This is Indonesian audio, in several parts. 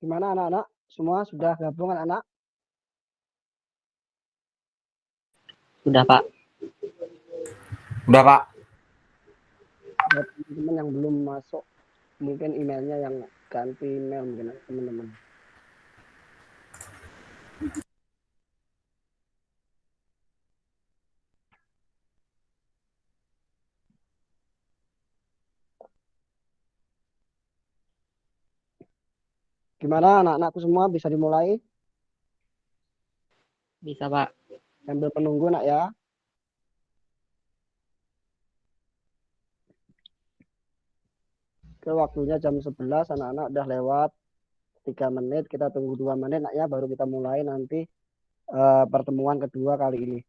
Gimana anak-anak? Semua sudah gabung anak-anak? Sudah, Pak. Udah, Pak. Buat teman-teman yang belum masuk, mungkin emailnya yang ganti email mungkin teman-teman. Gimana anak-anakku semua bisa dimulai? Bisa, Pak. Sambil penunggu nak ya. Ke waktunya jam 11 anak-anak udah lewat 3 menit. Kita tunggu 2 menit nak ya, baru kita mulai nanti pertemuan kedua kali ini.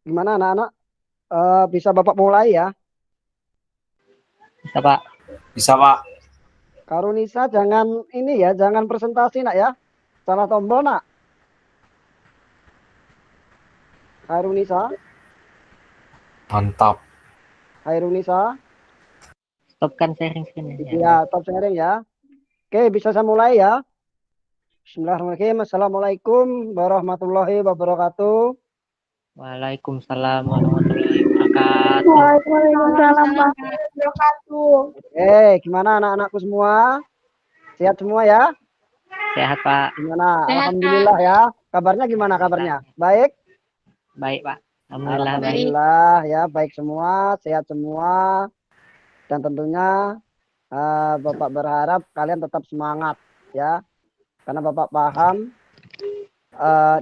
Gimana anak-anak? Bisa Bapak mulai ya? Bisa, Pak. Bisa, Pak. Karunisa jangan ini ya, jangan presentasi nak ya. Salah tombol nak. Karunisa, Mantap. Hairunisa. Stopkan sharing screen ya. Iya, top sharing ya. Oke, bisa saya mulai ya. Bismillahirrahmanirrahim. Assalamualaikum warahmatullahi wabarakatuh. Waalaikumsalam warahmatullahi wabarakatuh. Waalaikumsalam warahmatullahi wabarakatuh. Gimana anak-anakku semua? Sehat semua ya? Sehat, Pak. Gimana? Sehat, Alhamdulillah ya. Kabarnya gimana kabarnya? Baik? Baik, Pak. Alhamdulillah baik. Alhamdulillah ya, baik semua, sehat semua. Dan tentunya Bapak berharap kalian tetap semangat ya. Karena Bapak paham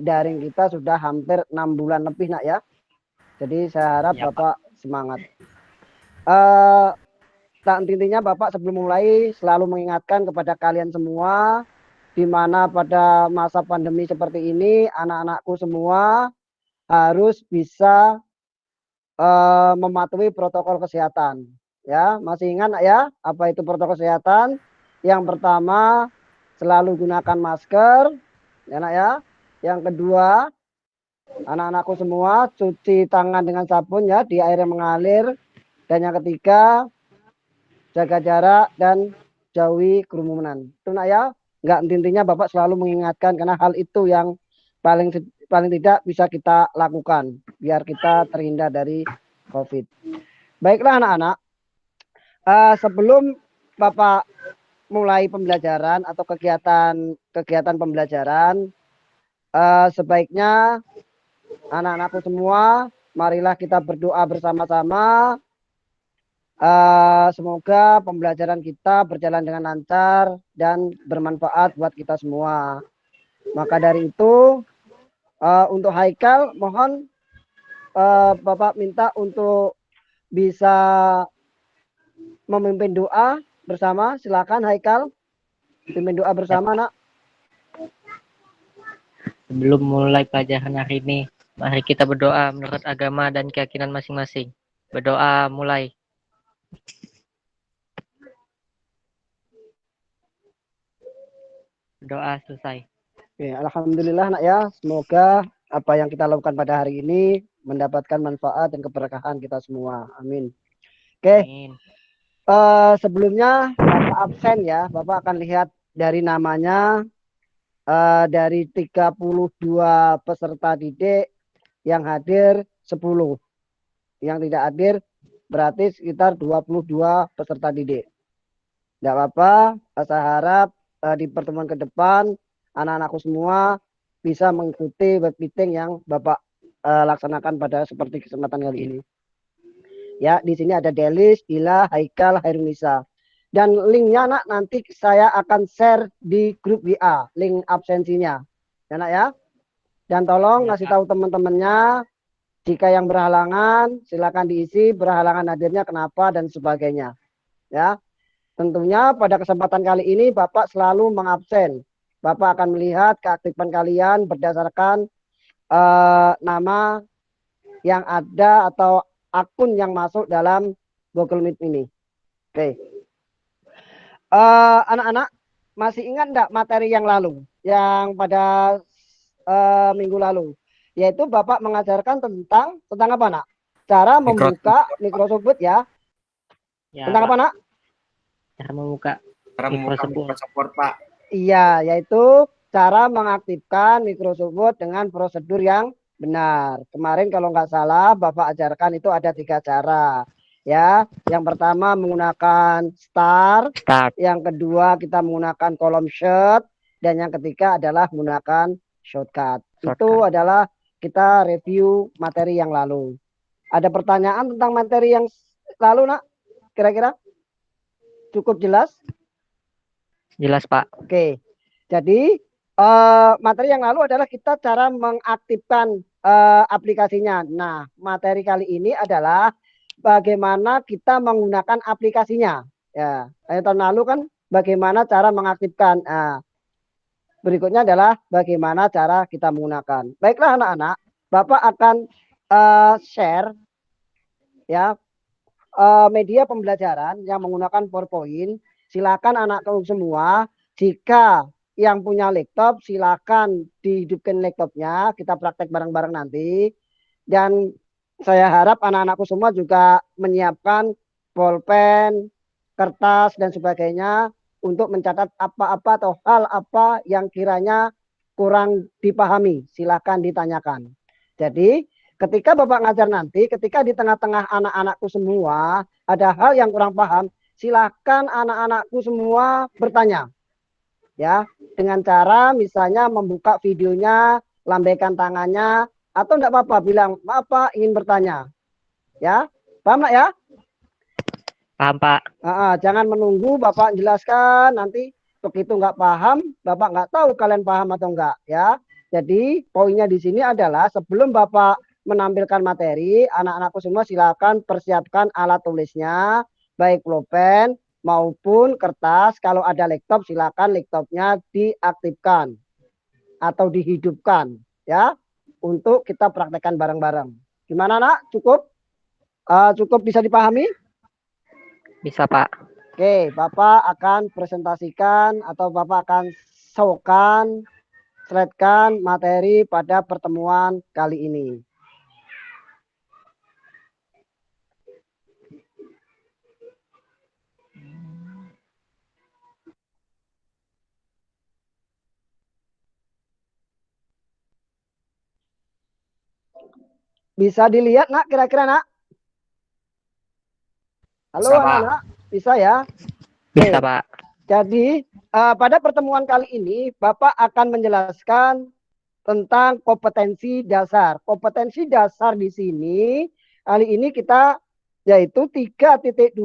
daring kita sudah hampir 6 bulan lebih nak ya. Jadi saya harap Ya, Bapak semangat. Tak intinya Bapak sebelum mulai selalu mengingatkan kepada kalian semua di mana pada masa pandemi seperti ini anak-anakku semua harus bisa mematuhi protokol kesehatan. Ya, masih ingat ya apa itu protokol kesehatan? Yang pertama selalu gunakan masker, ya nak ya. Yang kedua, anak-anakku semua cuci tangan dengan sabun ya di air yang mengalir. Dan yang ketiga, jaga jarak dan jauhi kerumunan. Itu nak ya, nggak intinya Bapak selalu mengingatkan karena hal itu yang paling tidak bisa kita lakukan biar kita terhindar dari COVID. Baiklah anak-anak, sebelum Bapak mulai pembelajaran atau kegiatan pembelajaran, sebaiknya anak-anakku semua, marilah kita berdoa bersama-sama. Semoga pembelajaran kita berjalan dengan lancar dan bermanfaat buat kita semua. Maka dari itu, untuk Haikal, mohon Bapak minta untuk bisa memimpin doa bersama. Silakan Haikal, pimpin doa bersama nak. Sebelum mulai pelajaran hari ini, mari kita berdoa menurut agama dan keyakinan masing-masing. Berdoa mulai. Doa selesai. Oke, alhamdulillah nak ya. Semoga apa yang kita lakukan pada hari ini mendapatkan manfaat dan keberkahan kita semua. Amin. Oke. Amin. Sebelumnya Bapak absen ya. Bapak akan lihat dari namanya dari 32 peserta didik yang hadir 10. Yang tidak hadir berarti sekitar 22 peserta didik. Tidak apa-apa, saya harap di pertemuan ke depan anak-anakku semua bisa mengikuti web meeting yang Bapak laksanakan pada seperti kesempatan kali ini. Ya, di sini ada Delis, Ila, Haikal, Hairunisa. Dan linknya nak nanti saya akan share di grup WA, link absensinya. Ya nak ya. Dan tolong Ya, ngasih Pak. tahu teman-temannya, jika yang berhalangan silakan diisi, berhalangan hadirnya kenapa dan sebagainya. Ya. Tentunya pada kesempatan kali ini Bapak selalu mengabsen. Bapak akan melihat keaktifan kalian berdasarkan nama yang ada atau akun yang masuk dalam Google Meet ini. Oke. Anak-anak masih ingat enggak materi yang lalu, yang pada minggu lalu, yaitu Bapak mengajarkan tentang apa nak? Cara membuka Microsoft Word ya. Ya, Tentang Pak. apa nak? Cara membuka Cara membuka Microsoft Word. Microsoft Word, Pak. Iya, yaitu cara mengaktifkan Microsoft Word dengan prosedur yang benar. Kemarin kalau nggak salah Bapak ajarkan itu ada 3 cara. Ya, yang pertama menggunakan start, Start. yang kedua kita menggunakan kolom shirt, dan yang ketiga adalah menggunakan shortcut. Itu adalah kita review materi yang lalu. Ada pertanyaan tentang materi yang lalu nak? Kira-kira cukup jelas? Jelas, Pak. Oke, jadi materi yang lalu adalah kita cara mengaktifkan aplikasinya. Nah, materi kali ini adalah bagaimana kita menggunakan aplikasinya. Ya, tahun lalu kan bagaimana cara mengaktifkan. Nah, berikutnya adalah bagaimana cara kita menggunakan. Baiklah anak-anak, Bapak akan share ya media pembelajaran yang menggunakan PowerPoint. Silakan anak-anak semua, jika yang punya laptop silakan dihidupkan laptopnya, kita praktek bareng-bareng nanti. Dan saya harap anak-anakku semua juga menyiapkan pulpen, kertas dan sebagainya untuk mencatat apa-apa atau hal apa yang kiranya kurang dipahami, silakan ditanyakan. Jadi ketika Bapak ngajar nanti, ketika di tengah-tengah anak-anakku semua ada hal yang kurang paham, silakan anak-anakku semua bertanya. Ya, dengan cara misalnya membuka videonya, lambaikan tangannya, atau enggak apa-apa bilang, "Maaf Pak, ingin bertanya." Ya, paham nak ya? Paham, Pak. Jangan menunggu Bapak jelaskan, nanti begitu nggak paham, Bapak nggak tahu kalian paham atau enggak ya. Jadi poinnya di sini adalah sebelum Bapak menampilkan materi, anak-anakku semua silakan persiapkan alat tulisnya, baik pulpen maupun kertas. Kalau ada laptop silakan laptopnya diaktifkan atau dihidupkan ya, untuk kita praktekkan bareng-bareng. Gimana nak? Cukup? Cukup bisa dipahami? Bisa, Pak. Oke, Bapak akan presentasikan atau Bapak akan showkan, slide-kan materi pada pertemuan kali ini. Bisa dilihat nak, kira-kira nak? Halo Bisa, Pak. anak-anak, bisa ya? Bisa, Oke. Pak. Jadi pada pertemuan kali ini Bapak akan menjelaskan tentang kompetensi dasar. Kompetensi dasar di sini kali ini kita yaitu 3.2,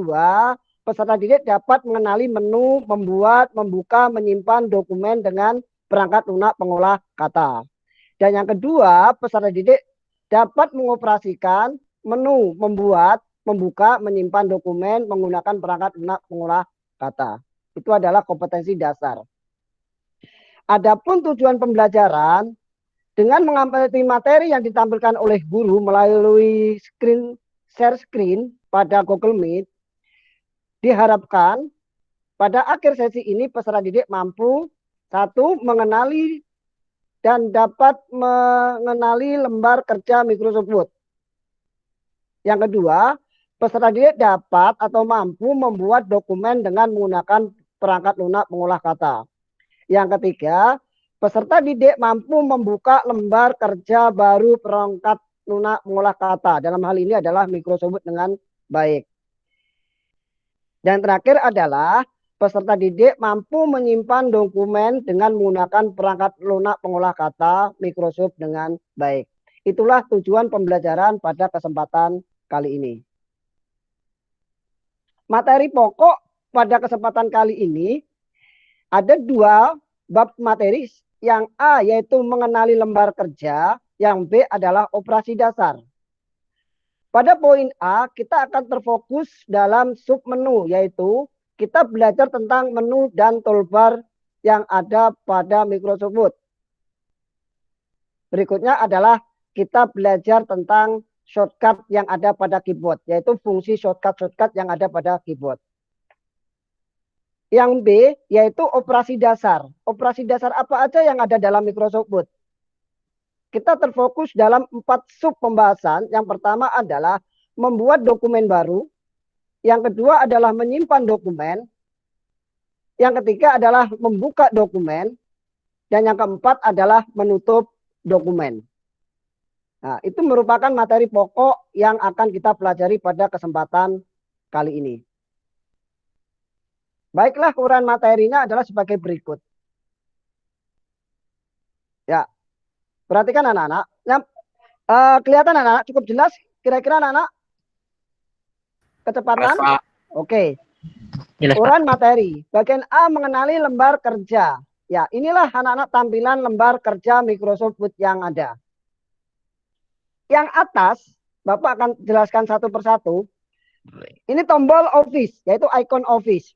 peserta didik dapat mengenali menu, membuat, membuka, menyimpan dokumen dengan perangkat lunak pengolah kata. Dan yang kedua, peserta didik dapat mengoperasikan menu, membuat, membuka, menyimpan dokumen menggunakan perangkat lunak pengolah kata. Itu adalah kompetensi dasar. Adapun tujuan pembelajaran dengan mengamati materi yang ditampilkan oleh guru melalui share screen pada Google Meet, diharapkan pada akhir sesi ini peserta didik mampu satu mengenali dan dapat mengenali lembar kerja Microsoft Word. Yang kedua, peserta didik dapat atau mampu membuat dokumen dengan menggunakan perangkat lunak pengolah kata. Yang ketiga, peserta didik mampu membuka lembar kerja baru perangkat lunak pengolah kata. Dalam hal ini adalah Microsoft Word dengan baik. Dan terakhir adalah peserta didik mampu menyimpan dokumen dengan menggunakan perangkat lunak pengolah kata Microsoft dengan baik. Itulah tujuan pembelajaran pada kesempatan kali ini. Materi pokok pada kesempatan kali ini ada 2 bab materi. Yang A yaitu mengenali lembar kerja, yang B adalah operasi dasar. Pada poin A kita akan terfokus dalam sub menu, yaitu kita belajar tentang menu dan toolbar yang ada pada Microsoft Word. Berikutnya adalah kita belajar tentang shortcut yang ada pada keyboard, yaitu fungsi shortcut yang ada pada keyboard. Yang B yaitu operasi dasar. Operasi dasar apa aja yang ada dalam Microsoft Word? Kita terfokus dalam 4 sub pembahasan. Yang pertama adalah membuat dokumen baru. Yang kedua adalah menyimpan dokumen. Yang ketiga adalah membuka dokumen. Dan yang keempat adalah menutup dokumen. Nah, itu merupakan materi pokok yang akan kita pelajari pada kesempatan kali ini. Baiklah, uraian materinya adalah sebagai berikut. Ya, perhatikan anak-anak. Kelihatan anak-anak cukup jelas? Kira-kira anak-anak? Kecepatan? Jelas, Pak. Oke. Jelas, Pak. Uraian materi. Bagian A mengenali lembar kerja. Ya, inilah anak-anak tampilan lembar kerja Microsoft Word yang ada. Yang atas, Bapak akan jelaskan satu persatu. Ini tombol Office, yaitu icon Office.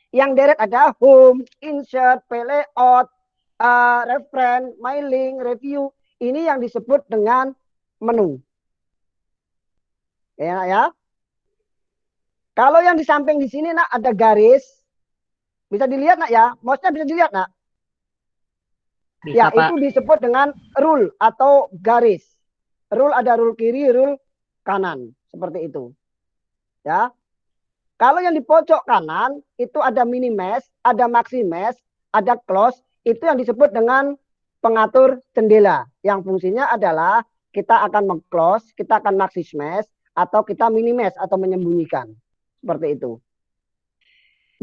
Yang deret ada Home, Insert, Layout, Reference, My Link, Review. Ini yang disebut dengan menu. Ya. Kalau yang di samping di sini nak ada garis. Bisa dilihat nak ya, mouse-nya bisa dilihat nak. Bisa, Ya, Pak. itu disebut dengan rule atau garis. Rule ada rule kiri, rule kanan, seperti itu. Ya. Kalau yang di pojok kanan itu ada minimes, ada maximes, ada close, itu yang disebut dengan pengatur jendela. Yang fungsinya adalah kita akan meng-close, kita akan maximes, atau kita minimes atau menyembunyikan. Seperti itu.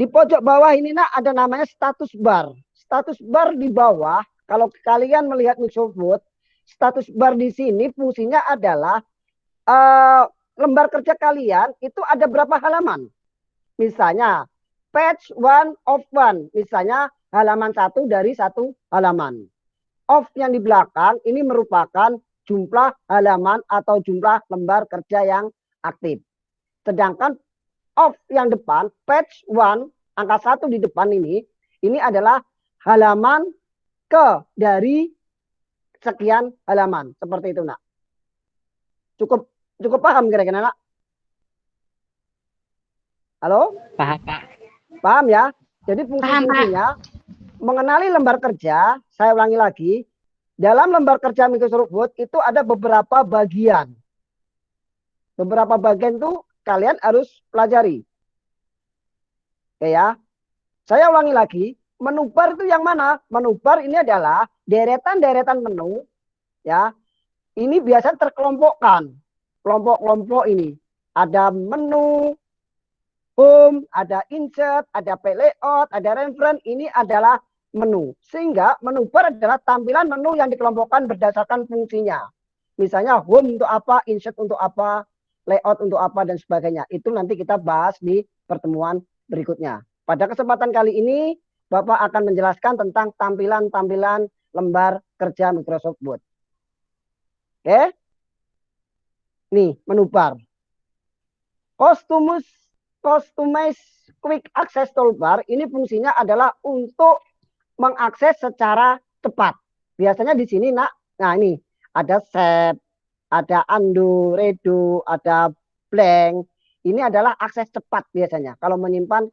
Di pojok bawah ini nak ada namanya status bar. Status bar di bawah, kalau kalian melihat Microsoft Word, status bar di sini fungsinya adalah lembar kerja kalian itu ada berapa halaman. Misalnya page 1 of 1, misalnya halaman 1 dari 1 halaman. Of yang di belakang ini merupakan jumlah halaman atau jumlah lembar kerja yang aktif. Sedangkan of yang depan, page 1, angka 1 di depan ini adalah halaman ke dari sekian halaman. Seperti itu, nak. Cukup paham kira-kira, nak? Halo? Paham, Pak. Paham ya? Jadi fungsi-fungsinya mengenali lembar kerja, saya ulangi lagi, dalam lembar kerja Microsoft Word itu ada beberapa bagian. Beberapa bagian itu kalian harus pelajari. Oke ya. Saya ulangi lagi, menu bar itu yang mana? Menu bar ini adalah deretan-deretan menu ya. Ini biasanya terkelompokkan. Kelompok-kelompok ini. Ada menu, home, ada insert, ada layout, ada reference. Ini adalah menu. Sehingga menu bar adalah tampilan menu yang dikelompokkan berdasarkan fungsinya. Misalnya home untuk apa, insert untuk apa, layout untuk apa, dan sebagainya. Itu nanti kita bahas di pertemuan berikutnya. Pada kesempatan kali ini, Bapak akan menjelaskan tentang tampilan-tampilan lembar kerja Microsoft Word. Oke? Nih, menu bar. Customize Quick Access Toolbar, ini fungsinya adalah untuk mengakses secara cepat. Biasanya di sini, nak, nah ini, ada save, ada undo, redo, ada blank. Ini adalah akses cepat biasanya. Kalau menyimpan,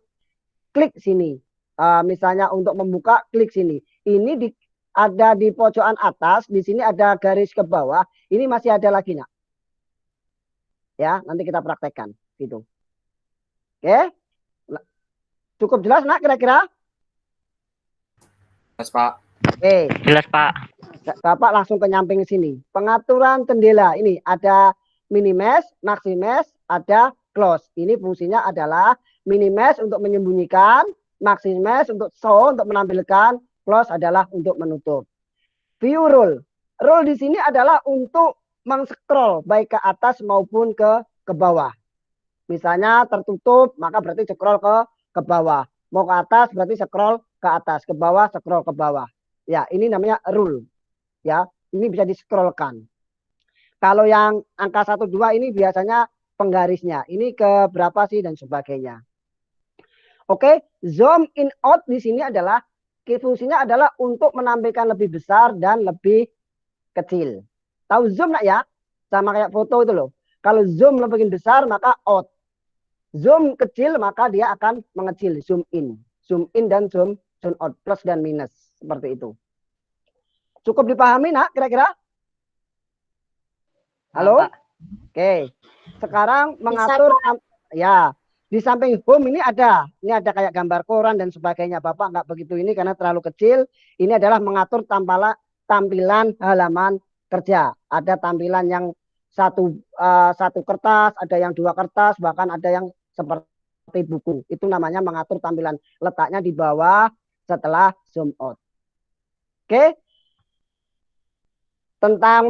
klik sini. Misalnya untuk membuka, klik sini. Ini ada di pojokan atas. Di sini ada garis ke bawah. Ini masih ada lagi, nak. Ya, nanti kita praktekkan. Gitu. Oke. Cukup jelas, nak, kira-kira? Jelas, Pak. Oke. Jelas, Pak. Bapak langsung ke nyamping sini. Pengaturan jendela. Ini ada minimes, maximes, ada close. Ini fungsinya adalah minimes untuk menyembunyikan, maximes untuk show, untuk menampilkan, close adalah untuk menutup. View rule. Rule di sini adalah untuk meng-scroll baik ke atas maupun ke bawah. Misalnya tertutup, maka berarti scroll ke bawah. Mau ke atas berarti scroll ke atas, ke bawah scroll ke bawah. Ya, ini namanya rule. Ya, ini bisa di-scrollkan. Kalau yang angka 1 2 ini biasanya penggarisnya. Ini ke berapa sih dan sebagainya. Oke, zoom in out di sini adalah fungsinya adalah untuk menampilkan lebih besar dan lebih kecil. Tahu zoom nak ya? Sama kayak foto itu loh. Kalau zoom lebih besar maka out. Zoom kecil maka dia akan mengecil, zoom in. Zoom in dan zoom out, plus dan minus. Seperti itu. Cukup dipahami nak kira-kira? Halo? Oke. Sekarang mengatur ya. Di samping home ini ada kayak gambar koran dan sebagainya. Bapak nggak begitu ini karena terlalu kecil. Ini adalah mengatur tampilan halaman kerja. Ada tampilan yang satu kertas, ada yang 2 kertas, bahkan ada yang seperti buku. Itu namanya mengatur tampilan. Letaknya di bawah setelah zoom out. Oke. Tentang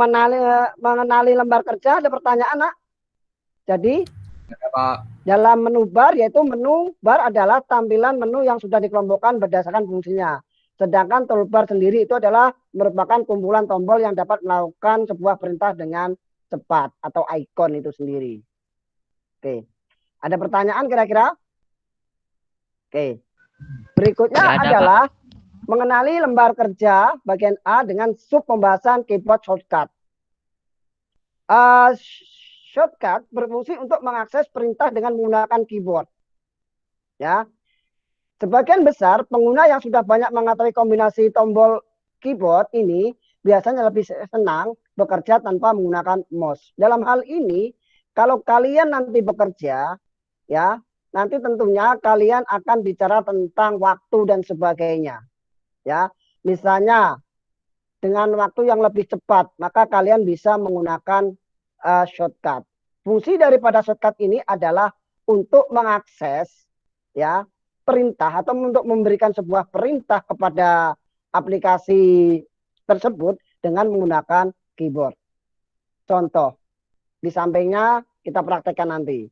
mengenali lembar kerja ada pertanyaan nak? Jadi dalam menu bar, yaitu menu bar adalah tampilan menu yang sudah dikelompokkan berdasarkan fungsinya. Sedangkan toolbar sendiri itu adalah merupakan kumpulan tombol yang dapat melakukan sebuah perintah dengan cepat atau icon itu sendiri. Oke. Ada pertanyaan kira-kira? Oke. Berikutnya adalah mengenali lembar kerja bagian A dengan sub pembahasan keyboard shortcut. Shortcut berfungsi untuk mengakses perintah dengan menggunakan keyboard. Ya. Sebagian besar pengguna yang sudah banyak mengetahui kombinasi tombol keyboard ini biasanya lebih senang bekerja tanpa menggunakan mouse. Dalam hal ini, kalau kalian nanti bekerja, ya, nanti tentunya kalian akan bicara tentang waktu dan sebagainya. Ya, misalnya dengan waktu yang lebih cepat, maka kalian bisa menggunakan shortcut. Fungsi daripada shortcut ini adalah untuk mengakses ya perintah atau untuk memberikan sebuah perintah kepada aplikasi tersebut dengan menggunakan keyboard. Contoh, di sampingnya kita praktekkan nanti.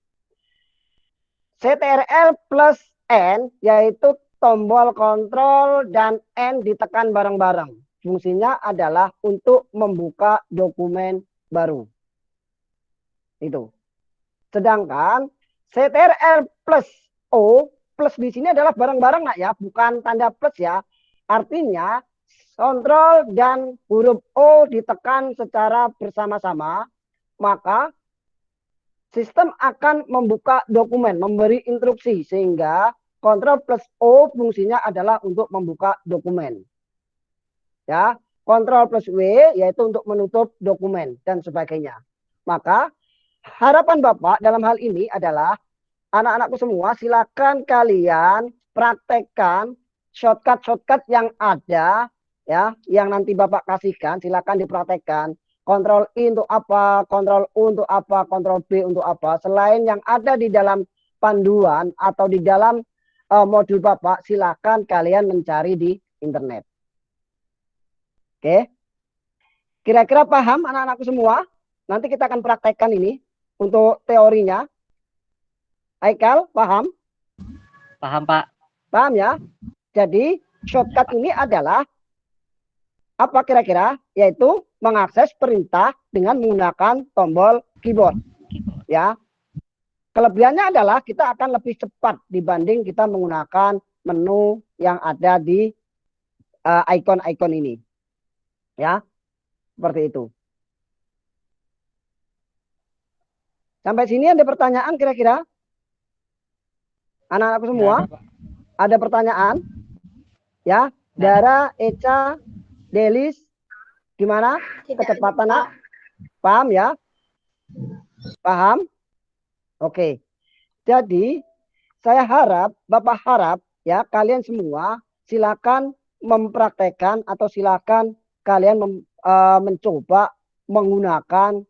CTRL plus N yaitu tombol kontrol dan N ditekan bareng-bareng. Fungsinya adalah untuk membuka dokumen baru. Itu. Sedangkan CTRL plus O, plus di sini adalah bareng-bareng nak ya, bukan tanda plus ya. Artinya kontrol dan huruf O ditekan secara bersama-sama, maka sistem akan membuka dokumen, memberi instruksi, sehingga kontrol plus O fungsinya adalah untuk membuka dokumen. Ya, kontrol plus W yaitu untuk menutup dokumen dan sebagainya. Maka harapan Bapak dalam hal ini adalah anak-anakku semua silakan kalian praktekkan shortcut-shortcut yang ada ya, yang nanti Bapak kasihkan, silakan dipraktekkan. Kontrol I untuk apa, kontrol U untuk apa, kontrol B untuk apa. Selain yang ada di dalam panduan atau di dalam modul Bapak, silakan kalian mencari di internet. Oke. Kira-kira paham anak-anakku semua? Nanti kita akan praktekkan ini untuk teorinya. Haikal, paham? Paham, Pak. Paham ya? Jadi, shortcut ini adalah apa kira-kira? Yaitu mengakses perintah dengan menggunakan tombol keyboard. Ya. Kelebihannya adalah kita akan lebih cepat dibanding kita menggunakan menu yang ada di icon-icon ini. Ya. Seperti itu. Sampai sini ada pertanyaan kira-kira? Anak-anakku semua? Ada pertanyaan? Ya, Dara, Eca, Delis, gimana kecepatan nak? Paham ya? Paham? Oke. Jadi saya harap, Bapak harap ya kalian semua silakan mempraktekkan atau silakan kalian mencoba menggunakan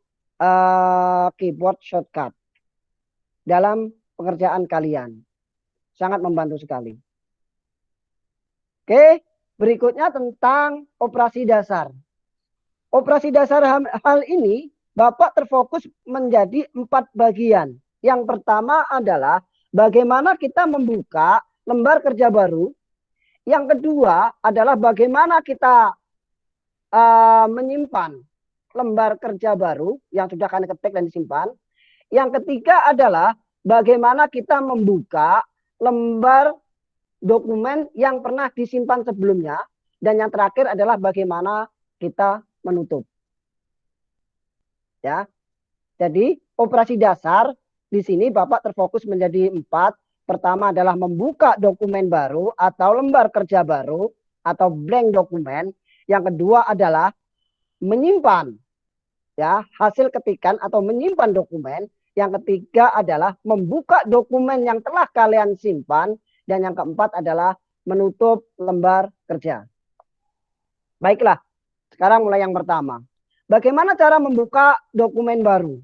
keyboard shortcut dalam pekerjaan kalian. Sangat membantu sekali. Oke, berikutnya tentang operasi dasar. Operasi dasar hal ini Bapak terfokus menjadi 4 bagian. Yang pertama adalah bagaimana kita membuka lembar kerja baru. Yang kedua adalah bagaimana kita menyimpan lembar kerja baru yang sudah kalian ketik dan disimpan. Yang ketiga adalah bagaimana kita membuka lembar dokumen yang pernah disimpan sebelumnya. Dan yang terakhir adalah bagaimana kita menutup. Ya. Jadi operasi dasar di sini Bapak terfokus menjadi 4. Pertama adalah membuka dokumen baru atau lembar kerja baru atau blank dokumen. Yang kedua adalah menyimpan ya hasil ketikan atau menyimpan dokumen. Yang ketiga adalah membuka dokumen yang telah kalian simpan. Dan yang keempat adalah menutup lembar kerja. Baiklah, sekarang mulai yang pertama. Bagaimana cara membuka dokumen baru?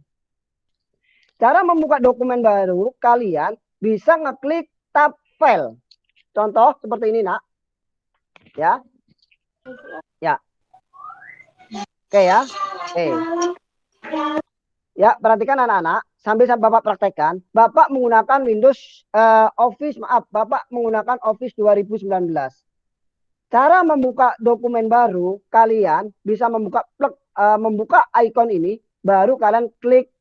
Cara membuka dokumen baru, kalian bisa ngeklik tab file. Contoh seperti ini, nak. Ya. Ya. Oke ya. Oke. Ya, perhatikan anak-anak. Sambil Bapak praktekkan, Bapak menggunakan Windows Bapak menggunakan Office 2019. Cara membuka dokumen baru, kalian bisa membuka icon ini, baru kalian klik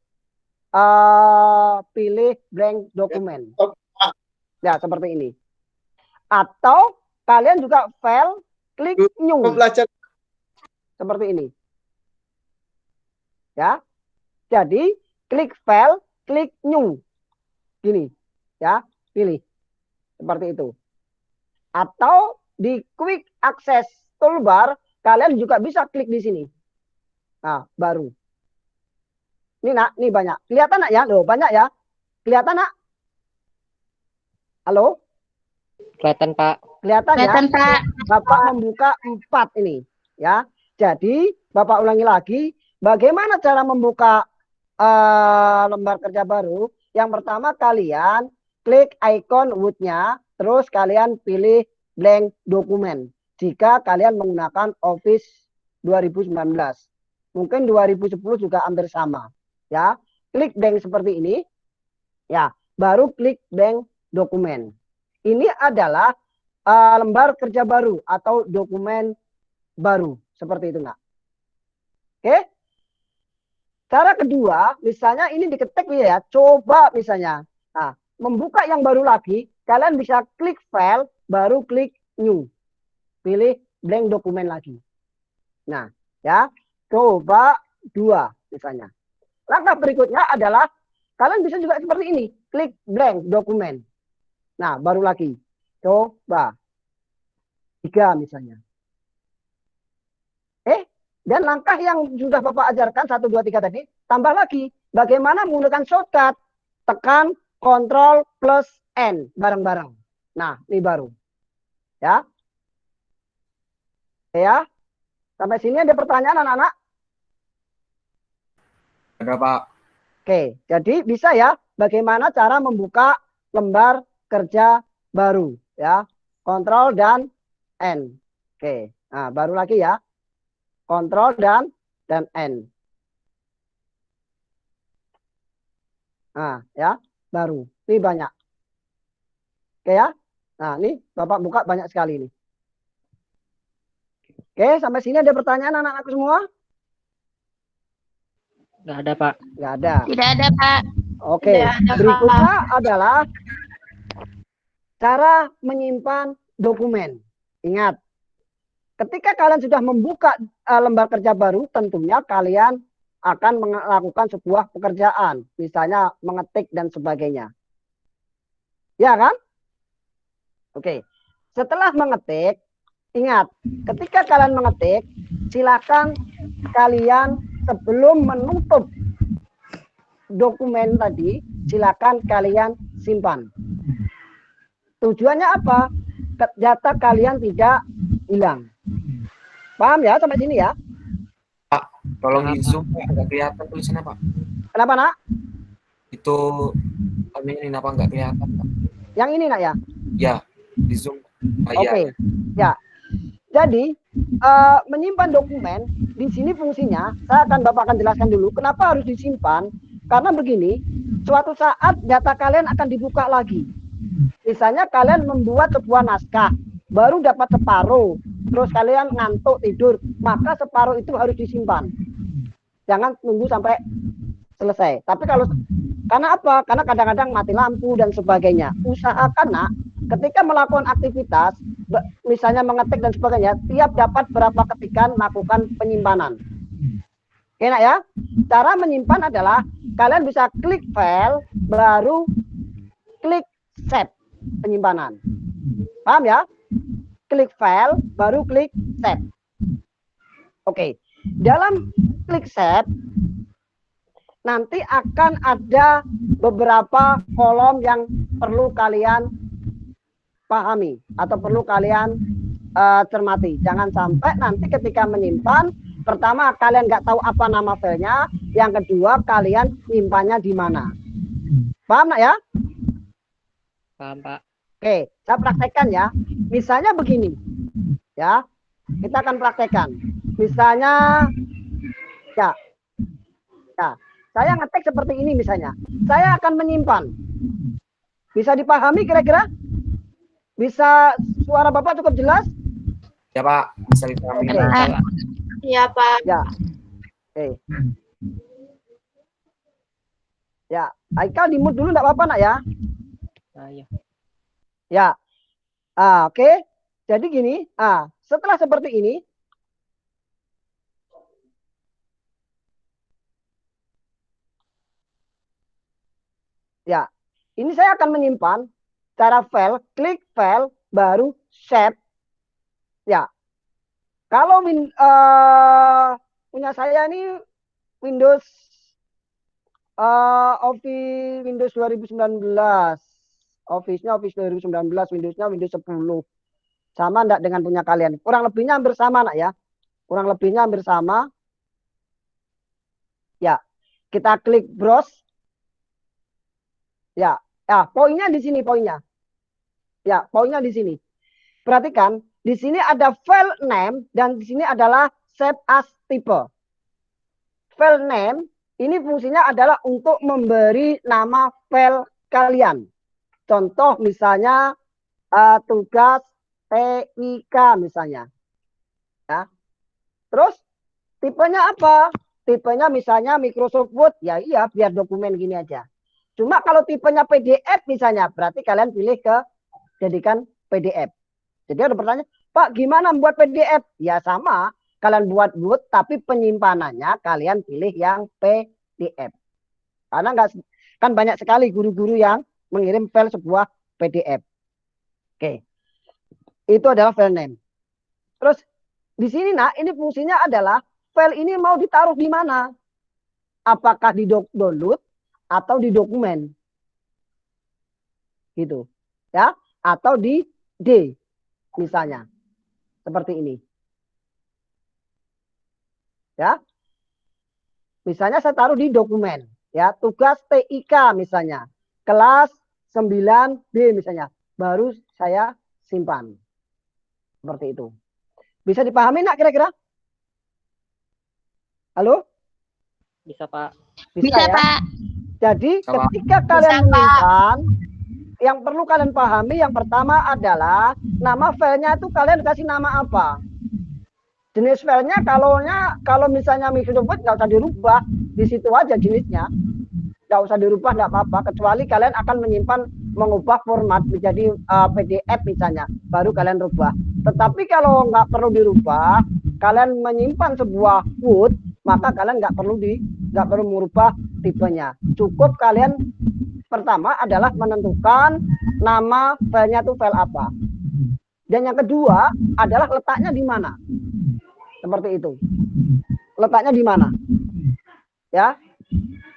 pilih blank dokumen. Ya, seperti ini. Atau kalian juga file, klik new. Seperti ini. Ya. Jadi, klik file, klik new. Gini. Ya, pilih. Seperti itu. Atau di quick access toolbar, kalian juga bisa klik di sini. Nah, baru. Ini nak, ini banyak. Kelihatan nak ya? Loh, banyak ya? Kelihatan nak? Halo? Kelihatan, Pak. Kelihatan ya? Kelihatan, Pak. Bapak membuka 4 ini. Ya. Jadi, Bapak ulangi lagi. Bagaimana cara membuka lembar kerja baru? Yang pertama, kalian klik icon wood-nya. Terus kalian pilih blank dokumen. Jika kalian menggunakan Office 2019. Mungkin 2010 juga hampir sama. Ya, klik blank seperti ini. Ya, baru klik blank dokumen. Ini adalah lembar kerja baru atau dokumen baru. Seperti itu, nak. Oke. Cara kedua, misalnya ini diketik ya, coba misalnya. Nah, membuka yang baru lagi, kalian bisa klik file, baru klik new. Pilih blank dokumen lagi. Nah, ya, coba 2 misalnya. Langkah berikutnya adalah kalian bisa juga seperti ini, klik blank dokumen. Nah, baru lagi. Coba 3 misalnya. Dan langkah yang sudah Bapak ajarkan 1, 2, 3 tadi, tambah lagi bagaimana menggunakan shortcut, tekan Ctrl plus N bareng-bareng. Nah, ini baru. Ya. Ya. Sampai sini ada pertanyaan anak-anak? Ada, Pak. Oke, jadi bisa ya bagaimana cara membuka lembar kerja baru ya. Ctrl dan N. Oke. Nah, baru lagi ya. Ctrl dan N. Nah, ya, baru. Ini banyak. Oke ya. Nah, ini Bapak buka banyak sekali ini. Oke, sampai sini ada pertanyaan anak-anakku semua? Nggak ada, Pak. Nggak ada. Tidak ada, Pak. Oke, Tidak ada, Pak. berikutnya adalah cara menyimpan dokumen. Ingat, ketika kalian sudah membuka lembar kerja baru, tentunya kalian akan melakukan sebuah pekerjaan. Misalnya mengetik dan sebagainya. Ya kan? Oke. Setelah mengetik, ingat, ketika kalian mengetik, silakan kalian sebelum menutup dokumen tadi, silakan kalian simpan. Tujuannya apa? Data kalian tidak hilang. Paham ya sampai sini ya? Pak, tolong di zoom nggak kelihatan tulisannya, Pak. Kenapa, nak? Itu ini kenapa nggak kelihatan, Pak? Yang ini, nak ya? Ya, di zoom. Oke. Ya. Jadi menyimpan dokumen di sini fungsinya, saya akan Bapak akan jelaskan dulu kenapa harus disimpan. Karena begini, suatu saat data kalian akan dibuka lagi. Misalnya kalian membuat sebuah naskah, baru dapat separuh, terus kalian ngantuk tidur, maka separuh itu harus disimpan. Jangan tunggu sampai selesai. Tapi kalau karena apa? Karena kadang-kadang mati lampu dan sebagainya. Usahakan nak, ketika melakukan aktivitas, misalnya mengetik dan sebagainya, tiap dapat berapa ketikan lakukan penyimpanan. Enak ya? Cara menyimpan adalah kalian bisa klik file, baru klik save penyimpanan. Paham ya? Klik file, baru klik save. Oke. Dalam klik save, nanti akan ada beberapa kolom yang perlu kalian pahami atau perlu kalian cermati. Jangan sampai nanti ketika menyimpan, pertama kalian nggak tahu apa nama filenya, yang kedua kalian nyimpannya di mana. Paham nggak ya? Paham, Pak. Oke, saya praktekkan ya. Misalnya begini, ya, kita akan praktekkan. Misalnya, ya, saya ngetik seperti ini misalnya. Saya akan menyimpan. Bisa dipahami kira-kira? Bisa suara Bapak cukup jelas? Ya Pak, bisa dipahami. Oke. Iya, Pak. Ya. Oke. Ya, Aikal di mute dulu enggak apa-apa nak ya? Ayo. Ya. Oke. Jadi gini, setelah seperti ini, ya, ini saya akan menyimpan cara file, klik file, baru save. Ya, kalau punya saya ini Windows Office Windows 2019, Office-nya Office 2019, Windows-nya Windows 10. Sama enggak dengan punya kalian? Kurang lebihnya hampir sama nak ya. Kurang lebihnya hampir sama. Ya, kita klik browse. Ya, poinnya di sini poinnya. Ya, poinnya di sini. Perhatikan, di sini ada file name dan di sini adalah save as type. File name ini fungsinya adalah untuk memberi nama file kalian. Contoh misalnya tugas TIK misalnya. Ya. Terus tipenya apa? Tipenya misalnya Microsoft Word. Ya iya, biar dokumen gini aja. Cuma kalau tipenya PDF misalnya, berarti kalian pilih ke jadikan PDF. Jadi ada pertanyaan, Pak gimana membuat PDF? Ya sama, kalian buat Word, tapi penyimpanannya kalian pilih yang PDF. Karena enggak, kan banyak sekali guru-guru yang mengirim file sebuah PDF. Oke, itu adalah file name. Terus di sini nak, ini fungsinya adalah file ini mau ditaruh di mana? Apakah di download atau di dokumen, gitu, ya, atau di D, misalnya, seperti ini, ya. Misalnya saya taruh di dokumen, ya, tugas TIK misalnya, kelas 9B misalnya, baru saya simpan, seperti itu. Bisa dipahami nak kira-kira? Halo? Bisa, Pak. Bisa, ya? Pak. Jadi Sama. ketika kalian menyimpan, yang perlu kalian pahami yang pertama adalah nama filenya itu kalian kasih nama apa. Jenis filenya kalau misalnya Microsoft Word nggak usah dirubah, di situ aja jenisnya, nggak usah dirubah, nggak apa-apa, kecuali kalian akan menyimpan mengubah format menjadi PDF misalnya, baru kalian rubah. Tetapi kalau nggak perlu dirubah, kalian menyimpan sebuah Word, maka kalian nggak perlu merubah tipenya. Cukup kalian pertama adalah menentukan nama filenya itu file apa. Dan yang kedua adalah letaknya di mana. Seperti itu. Letaknya di mana? Ya.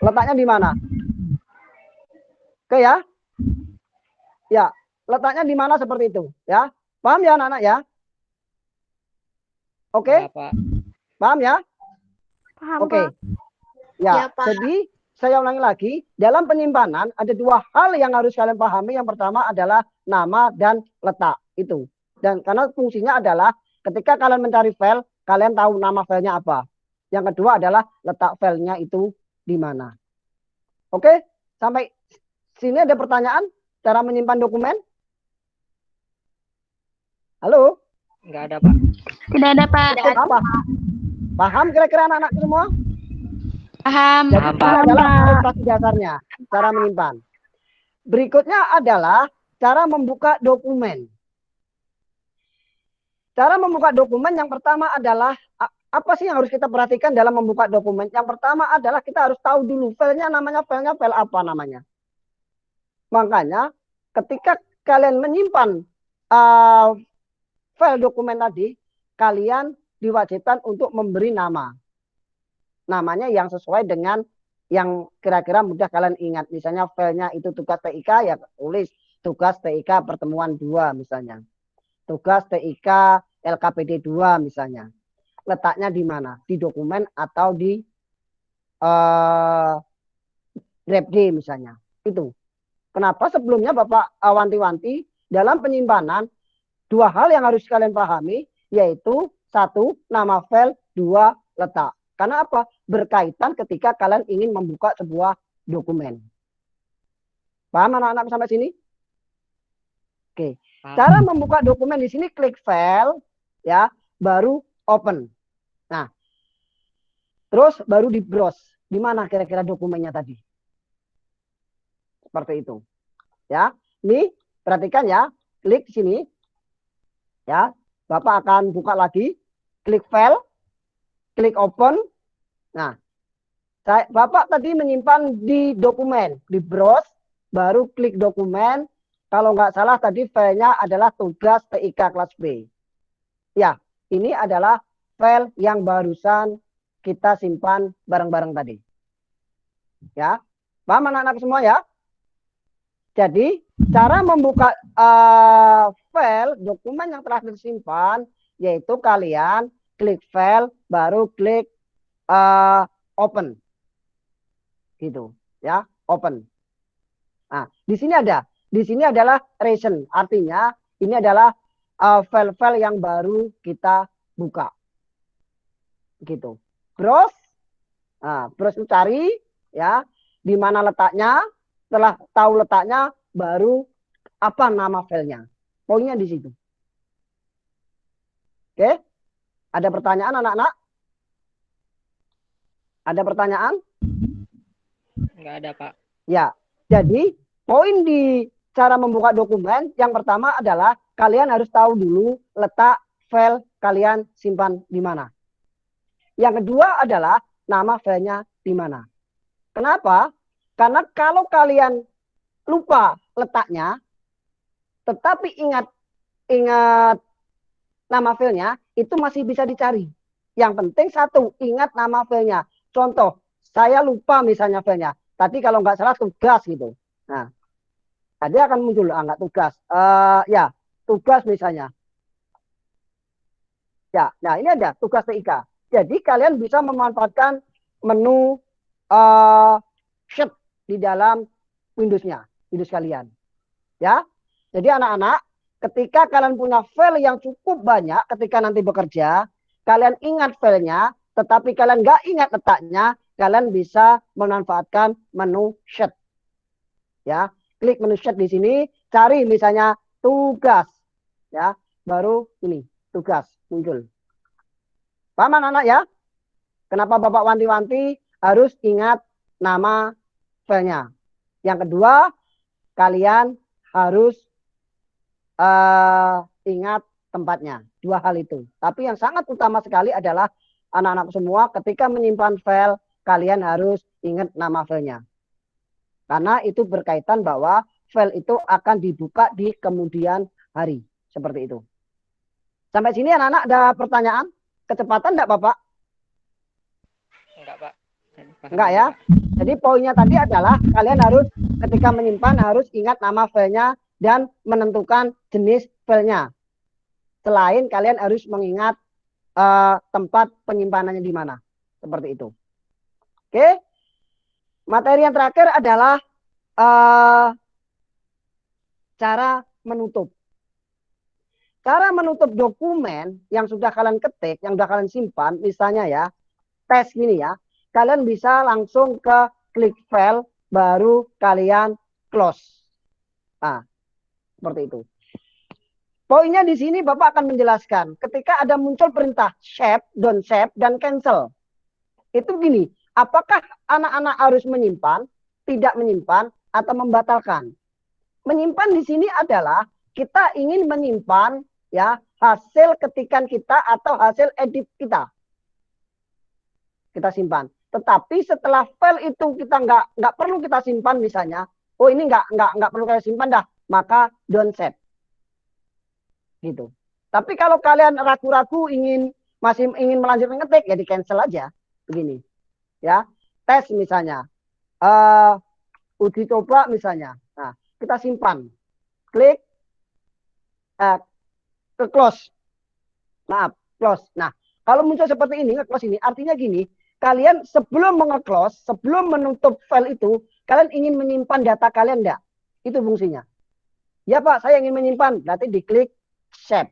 Letaknya di mana? Oke ya. Ya, letaknya di mana seperti itu, ya. Paham ya anak-anak ya? Oke? Ya, Pak. Paham ya? Paham, Oke. Pak. Ya, Ya, Pak. jadi saya ulangi lagi, dalam penyimpanan ada dua hal yang harus kalian pahami. Yang pertama adalah nama dan letak itu. Dan karena fungsinya adalah ketika kalian mencari file, kalian tahu nama filenya apa. Yang kedua adalah letak filenya itu di mana. Oke? Sampai sini ada pertanyaan cara menyimpan dokumen? Halo? Enggak ada, Pak. Tidak ada, Pak. Apa? Paham kira-kira anak-anak semua? Paham. Jadi Paham, itu Pak. adalah orientasi dasarnya, cara menyimpan. Berikutnya adalah cara membuka dokumen. Cara membuka dokumen yang pertama adalah apa sih yang harus kita perhatikan dalam membuka dokumen? Yang pertama adalah kita harus tahu dulu filenya filenya file apa namanya. Makanya ketika kalian menyimpan file dokumen tadi, kalian diwajibkan untuk memberi nama. Namanya yang sesuai dengan yang kira-kira mudah kalian ingat. Misalnya filenya itu tugas TIK, ya tulis tugas TIK pertemuan 2 misalnya. Tugas TIK LKPD 2 misalnya. Letaknya di mana? Di dokumen atau di Grab D misalnya. Itu. Kenapa sebelumnya Bapak wanti-wanti dalam penyimpanan dua hal yang harus kalian pahami, yaitu satu, nama file, dua, letak. Karena apa? Berkaitan ketika kalian ingin membuka sebuah dokumen. Paham anak-anak sampai sini? Oke. Cara membuka dokumen di sini klik file, ya, baru open. Nah, terus baru di browse. Di mana kira-kira dokumennya tadi? Seperti itu. Ya, ini perhatikan ya, klik sini. Ya, Bapak akan buka lagi, klik file, klik open. Nah, Bapak tadi menyimpan di dokumen, di browse, baru klik dokumen. Kalau nggak salah tadi filenya adalah tugas TIK kelas B. Ya, ini adalah file yang barusan kita simpan bareng-bareng tadi. Ya, paham anak-anak semua ya? Jadi, cara membuka file dokumen yang telah disimpan, yaitu kalian klik file, baru klik open. Gitu, ya, open. Nah, di sini ada. Di sini adalah recent, artinya ini adalah file-file yang baru kita buka. Gitu. Browse. Nah, browse cari ya, di mana letaknya. Setelah tahu letaknya, baru apa nama filenya. Poinnya di situ. Oke? Ada pertanyaan anak-anak? Ada pertanyaan? Enggak ada, Pak. Ya, jadi poin di cara membuka dokumen yang pertama adalah kalian harus tahu dulu letak file kalian simpan di mana. Yang kedua adalah nama filenya di mana. Kenapa? Karena kalau kalian lupa letaknya, tetapi ingat nama filenya, itu masih bisa dicari. Yang penting satu, ingat nama filenya. Contoh, saya lupa misalnya filenya. Tadi kalau nggak salah tugas gitu. Nah, tadi akan muncul nggak tugas. Ya, tugas misalnya. Ya, nah ini ada tugas TIK. Jadi kalian bisa memanfaatkan menu sheet di dalam Windows-nya, Windows kalian. Ya, jadi anak-anak, ketika kalian punya file yang cukup banyak, ketika nanti bekerja, kalian ingat filenya, tetapi kalian nggak ingat letaknya, kalian bisa memanfaatkan menu sheet. Ya, klik menu sheet di sini, cari misalnya tugas, ya, baru ini tugas muncul. Paham anak-anak ya? Kenapa Bapak wanti-wanti harus ingat nama filenya? Yang kedua, kalian harus ingat tempatnya. Dua hal itu. Tapi yang sangat utama sekali adalah anak-anak semua ketika menyimpan file, kalian harus ingat nama filenya. Karena itu berkaitan bahwa file itu akan dibuka di kemudian hari. Seperti itu. Sampai sini anak-anak ada pertanyaan? Kecepatan enggak Bapak? Enggak, Pak. Enggak ya? Jadi poinnya tadi adalah kalian harus ketika menyimpan harus ingat nama filenya dan menentukan jenis filenya. Selain kalian harus mengingat tempat penyimpanannya di mana. Seperti itu. Oke. Materi yang terakhir adalah cara menutup. Cara menutup dokumen yang sudah kalian ketik, yang sudah kalian simpan, misalnya ya, tes gini ya, kalian bisa langsung ke klik file, baru kalian close. Nah, seperti itu. Poinnya di sini Bapak akan menjelaskan ketika ada muncul perintah save, don't save, dan cancel. Itu gini, apakah anak-anak harus menyimpan, tidak menyimpan, atau membatalkan? Menyimpan di sini adalah kita ingin menyimpan ya hasil ketikan kita atau hasil edit kita. Kita simpan. Tetapi setelah file itu kita nggak perlu kita simpan misalnya, oh ini nggak perlu kita simpan dah, maka don't save. Gitu. Tapi kalau kalian ragu-ragu masih ingin melanjutkan ngetik ya di cancel aja begini ya, tes misalnya uji coba misalnya, nah kita simpan, klik ke close, maaf close. Nah kalau muncul seperti ini nge-close ini artinya gini, kalian sebelum nge-close, sebelum menutup file itu kalian ingin menyimpan data kalian enggak, itu fungsinya ya Pak saya ingin menyimpan, berarti diklik save.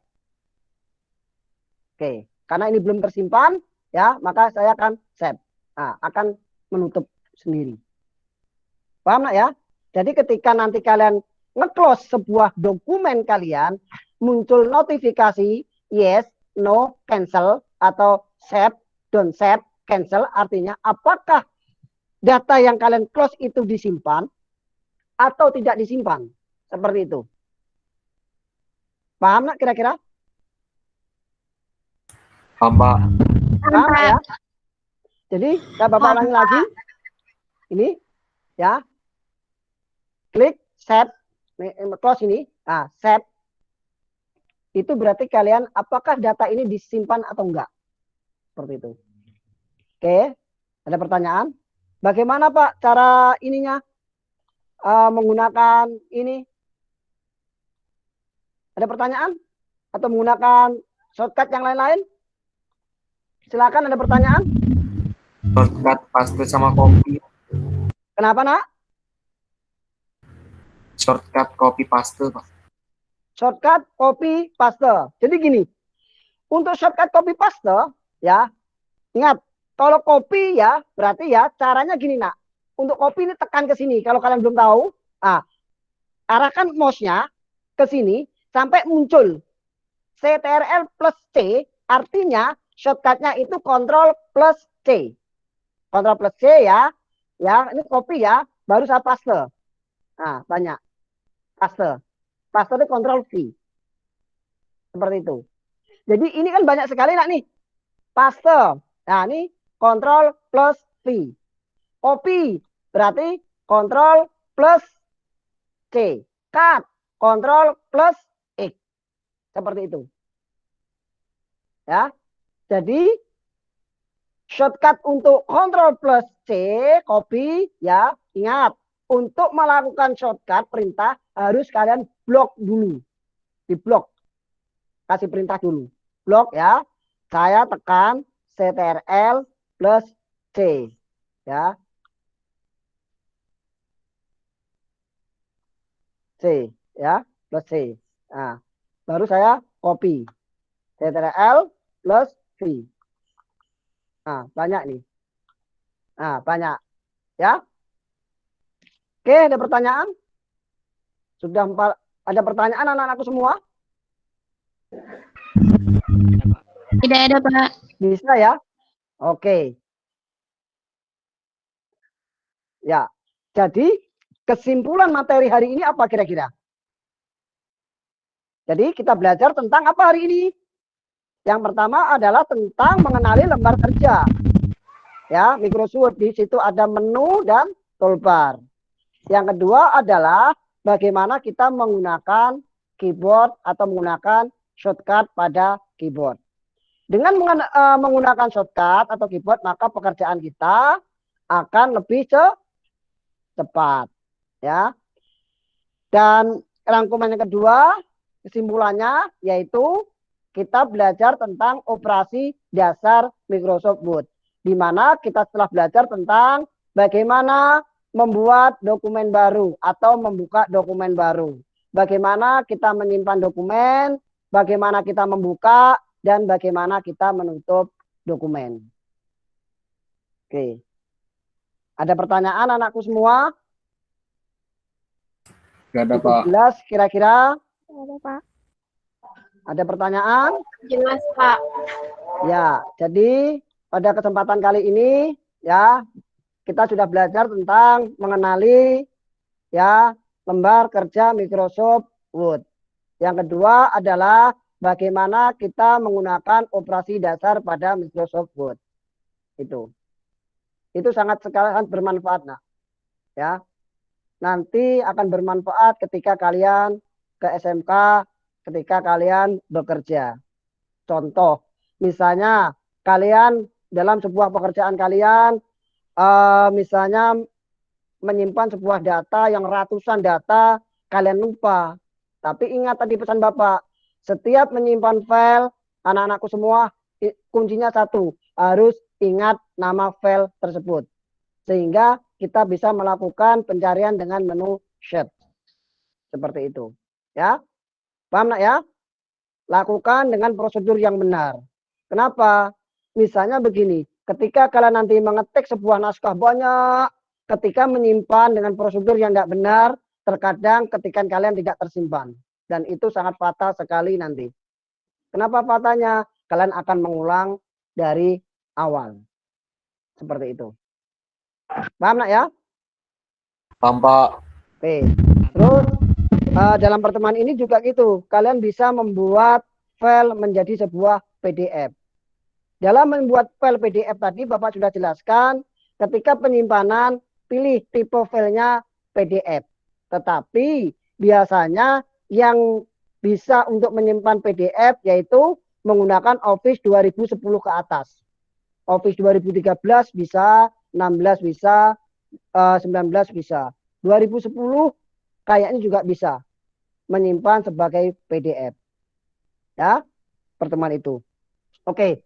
Oke, karena ini belum tersimpan ya, maka saya akan save. Nah, akan menutup sendiri. Paham nggak ya? Jadi ketika nanti kalian nge-close sebuah dokumen kalian, muncul notifikasi yes, no, cancel, atau save, don't save, cancel, artinya apakah data yang kalian close itu disimpan atau tidak disimpan. Seperti itu. Paham nggak kira-kira? Pak. Paham ya? Jadi saya Bapak ulangi lagi. Ini ya. Klik save, close ini. Nah, save. Itu berarti kalian apakah data ini disimpan atau enggak? Seperti itu. Oke. Ada pertanyaan? Bagaimana Pak cara ininya? Menggunakan ini? Ada pertanyaan? Atau menggunakan shortcut yang lain-lain? Silakan, ada pertanyaan? Shortcut paste sama copy. Kenapa nak? Shortcut copy paste Pak. Shortcut copy paste. Jadi gini, untuk shortcut copy paste ya, ingat kalau copy ya berarti ya caranya gini nak. Untuk copy ini tekan ke sini. Kalau kalian belum tahu, arahkan mouse-nya ke sini sampai muncul CTRL plus C, artinya shortcutnya itu Ctrl plus C. Ctrl plus C ya. Ya, ini copy ya, baru saya paste. Nah, banyak. Paste. Paste itu Ctrl V. Seperti itu. Jadi ini kan banyak sekali nak nih. Paste. Nah, ini Ctrl plus V. Copy berarti Ctrl plus C. Cut. Ctrl plus X. Seperti itu. Ya. Jadi shortcut untuk Ctrl plus C, copy, ya, ingat. Untuk melakukan shortcut perintah harus kalian blok dulu. Di blok. Kasih perintah dulu. Blok ya. Saya tekan CTRL plus C. Ya. C. Ya. Plus C. Nah, baru saya copy. CTRL plus V. Nah, banyak nih. Nah, banyak. Ya. Oke, ada pertanyaan? Sudah ada pertanyaan anak-anakku semua? Tidak ada, Pak. Bisa ya? Oke. Ya. Jadi, kesimpulan materi hari ini apa kira-kira? Jadi, kita belajar tentang apa hari ini? Yang pertama adalah tentang mengenali lembar kerja. Ya, Microsoft di situ ada menu dan toolbar. Yang kedua adalah bagaimana kita menggunakan keyboard atau menggunakan shortcut pada keyboard. Dengan menggunakan shortcut atau keyboard, maka pekerjaan kita akan lebih cepat. Ya. Dan rangkuman yang kedua, kesimpulannya yaitu kita belajar tentang operasi dasar Microsoft Word. Di mana kita telah belajar tentang bagaimana membuat dokumen baru atau membuka dokumen baru. Bagaimana kita menyimpan dokumen, bagaimana kita membuka, dan bagaimana kita menutup dokumen. Oke. Ada pertanyaan anakku semua? Gak ada, Cukup Pak. jelas kira-kira? Ada, Pak. Ada pertanyaan? Jelas, Pak. Ya, jadi pada kesempatan kali ini ya kita sudah belajar tentang mengenali ya lembar kerja Microsoft Word. Yang kedua adalah bagaimana kita menggunakan operasi dasar pada Microsoft Word. Itu sangat sekali bermanfaat, nah. Ya. Nanti akan bermanfaat ketika kalian ke SMK, ketika kalian bekerja. Contoh, misalnya kalian dalam sebuah pekerjaan kalian, misalnya menyimpan sebuah data yang ratusan data, kalian lupa. Tapi ingat tadi pesan Bapak, setiap menyimpan file, anak-anakku semua, kuncinya satu, harus ingat nama file tersebut. Sehingga kita bisa melakukan pencarian dengan menu search. Seperti itu. Ya. Paham nak ya? Lakukan dengan prosedur yang benar. Kenapa? Misalnya begini, ketika kalian nanti mengetik sebuah naskah banyak, ketika menyimpan dengan prosedur yang tidak benar, terkadang ketikan kalian tidak tersimpan. Dan itu sangat fatal sekali nanti. Kenapa fatalnya? Kalian akan mengulang dari awal. Seperti itu. Paham nak ya? Paham, Pak. Oke. Terus dalam pertemuan ini juga gitu. Kalian bisa membuat file menjadi sebuah PDF. Dalam membuat file PDF tadi Bapak sudah jelaskan, ketika penyimpanan pilih tipe filenya PDF. Tetapi biasanya yang bisa untuk menyimpan PDF yaitu menggunakan Office 2010 ke atas. Office 2013 bisa, 16 bisa, 19 bisa. 2010 kayaknya juga bisa menyimpan sebagai PDF. Ya, pertemuan itu. Oke.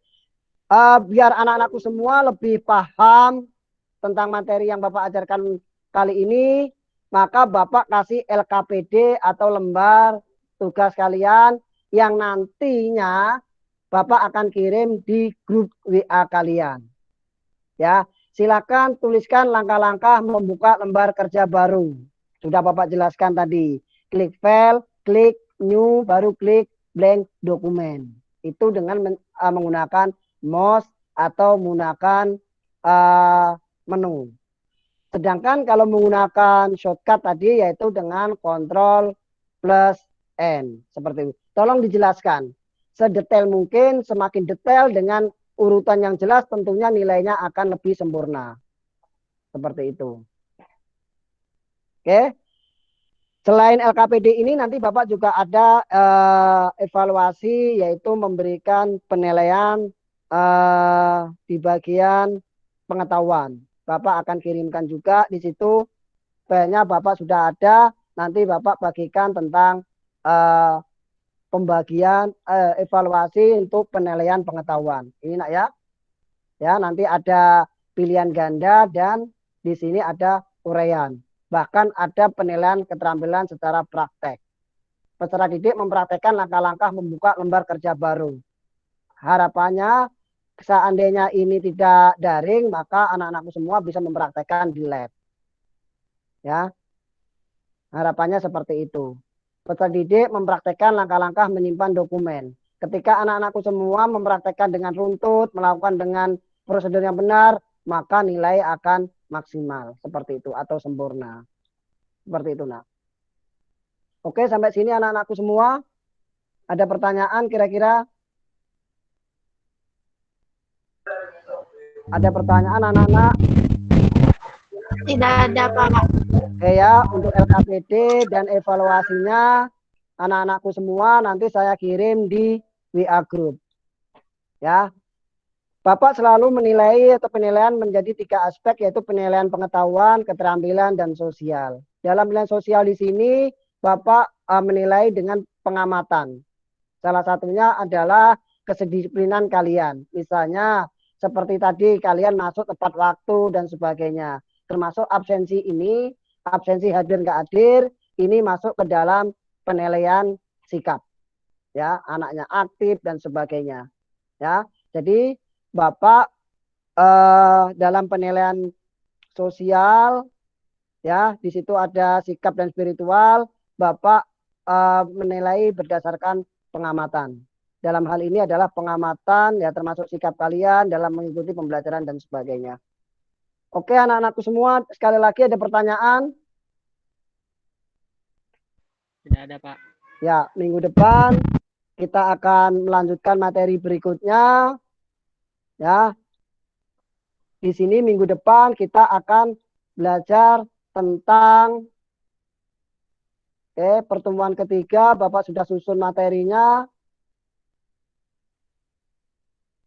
Biar anak-anakku semua lebih paham tentang materi yang Bapak ajarkan kali ini, maka Bapak kasih LKPD atau lembar tugas kalian yang nantinya Bapak akan kirim di grup WA kalian. Ya, silakan tuliskan langkah-langkah membuka lembar kerja baru. Sudah Bapak jelaskan tadi. Klik file, klik new, baru klik blank dokumen. Itu dengan menggunakan mouse atau menggunakan menu. Sedangkan kalau menggunakan shortcut tadi yaitu dengan Ctrl plus N. Seperti itu. Tolong dijelaskan. Sedetail mungkin, semakin detail dengan urutan yang jelas tentunya nilainya akan lebih sempurna. Seperti itu. Oke. Selain LKPD ini nanti Bapak juga ada evaluasi yaitu memberikan penilaian di bagian pengetahuan. Bapak akan kirimkan juga di situ. Filenya Bapak sudah ada. Nanti Bapak bagikan tentang pembagian evaluasi untuk penilaian pengetahuan. Ini nak ya. Ya, nanti ada pilihan ganda dan di sini ada uraian. Bahkan ada penilaian keterampilan secara praktek. Peserta didik mempraktekkan langkah-langkah membuka lembar kerja baru. Harapannya seandainya ini tidak daring, maka anak-anakku semua bisa mempraktekkan di lab. Ya. Harapannya seperti itu. Peserta didik mempraktekkan langkah-langkah menyimpan dokumen. Ketika anak-anakku semua mempraktekkan dengan runtut, melakukan dengan prosedur yang benar, maka nilai akan maksimal. Seperti itu atau sempurna. Seperti itu, nak. Oke, sampai sini anak-anakku semua. Ada pertanyaan kira-kira? Ada pertanyaan anak-anak? Tidak ada, Pak. Oke ya, untuk LKPD dan evaluasinya anak-anakku semua nanti saya kirim di WA Group. Ya. Bapak selalu menilai atau penilaian menjadi 3 aspek yaitu penilaian pengetahuan, keterampilan, dan sosial. Dalam penilaian sosial di sini Bapak menilai dengan pengamatan. Salah satunya adalah kedisiplinan kalian. Misalnya seperti tadi kalian masuk tepat waktu dan sebagainya. Termasuk absensi ini, absensi hadir nggak hadir, ini masuk ke dalam penilaian sikap. Ya, anaknya aktif dan sebagainya. Ya, jadi Bapak dalam penilaian sosial, ya di situ ada sikap dan spiritual. Bapak menilai berdasarkan pengamatan. Dalam hal ini adalah pengamatan ya termasuk sikap kalian dalam mengikuti pembelajaran dan sebagainya. Oke anak-anakku semua, sekali lagi ada pertanyaan? Tidak ada, Pak. Ya, minggu depan kita akan melanjutkan materi berikutnya. Ya, di sini minggu depan kita akan belajar tentang pertemuan ketiga. Bapak sudah susun materinya.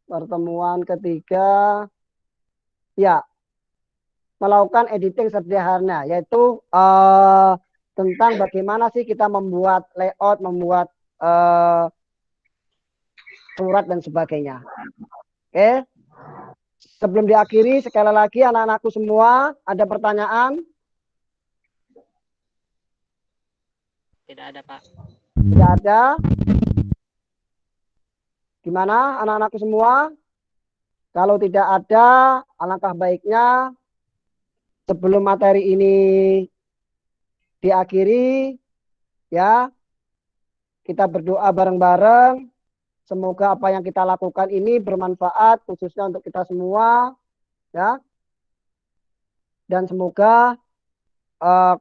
Pertemuan ketiga, ya, melakukan editing sederhana, yaitu tentang bagaimana sih kita membuat layout, membuat surat dan sebagainya. Oke. Sebelum diakhiri, sekali lagi anak-anakku semua, ada pertanyaan? Tidak ada, Pak. Tidak ada. Gimana anak-anakku semua? Kalau tidak ada, alangkah baiknya sebelum materi ini diakhiri, ya, kita berdoa bareng-bareng. Semoga apa yang kita lakukan ini bermanfaat khususnya untuk kita semua, ya. Dan semoga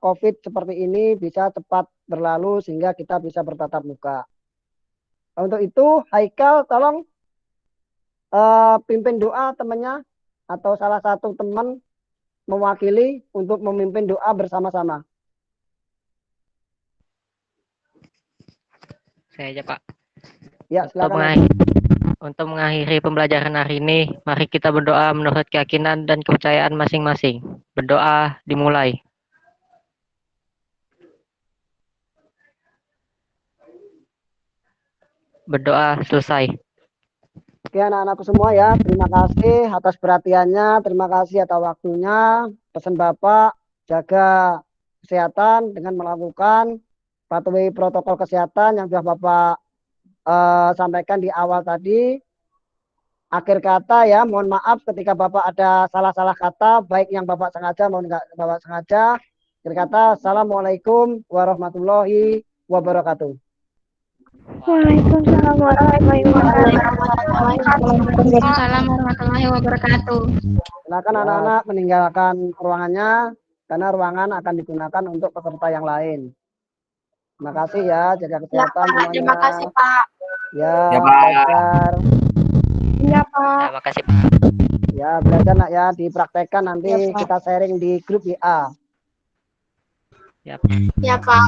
COVID seperti ini bisa cepat berlalu sehingga kita bisa bertatap muka. Untuk itu, Haikal tolong pimpin doa temannya atau salah satu teman mewakili untuk memimpin doa bersama-sama. Saya aja, Pak. Ya, silakan. Untuk mengakhiri pembelajaran hari ini, mari kita berdoa menurut keyakinan dan kepercayaan masing-masing. Berdoa dimulai. Berdoa selesai. Oke anak-anakku semua ya, terima kasih atas perhatiannya, terima kasih atas waktunya. Pesan Bapak, jaga kesehatan dengan melakukan patuhi protokol kesehatan yang sudah Bapak sampaikan di awal tadi. Akhir kata ya, mohon maaf ketika Bapak ada salah-salah kata, baik yang Bapak sengaja maupun nggak Bapak sengaja. Akhir kata, Assalamualaikum warahmatullahi wabarakatuh. Waalaikumsalam warahmatullahi wabarakatuh. Silakan anak-anak meninggalkan ruangannya karena ruangan akan digunakan untuk peserta yang lain. Terima kasih ya, jaga kesehatan semuanya. Terima kasih, Pak. Ya, Ya, Pak. belajar. Iya, Pak. Terima kasih, Pak. Ya, belajar nak ya, dipraktekkan nanti Ya, Pak. kita sharing di grup WA. Ya, Pak. Ya, Pak.